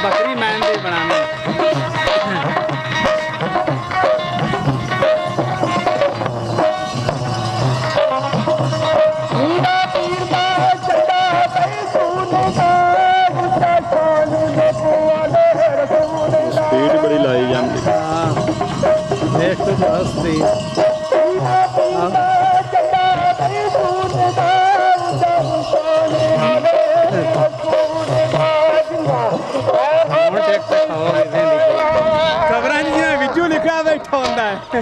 बकरी मैन भी बनाने स्पीड बड़ी लाई जाती है। देख तो बहुत स्पीड खबर जी विचू लिखा बैठा होंगे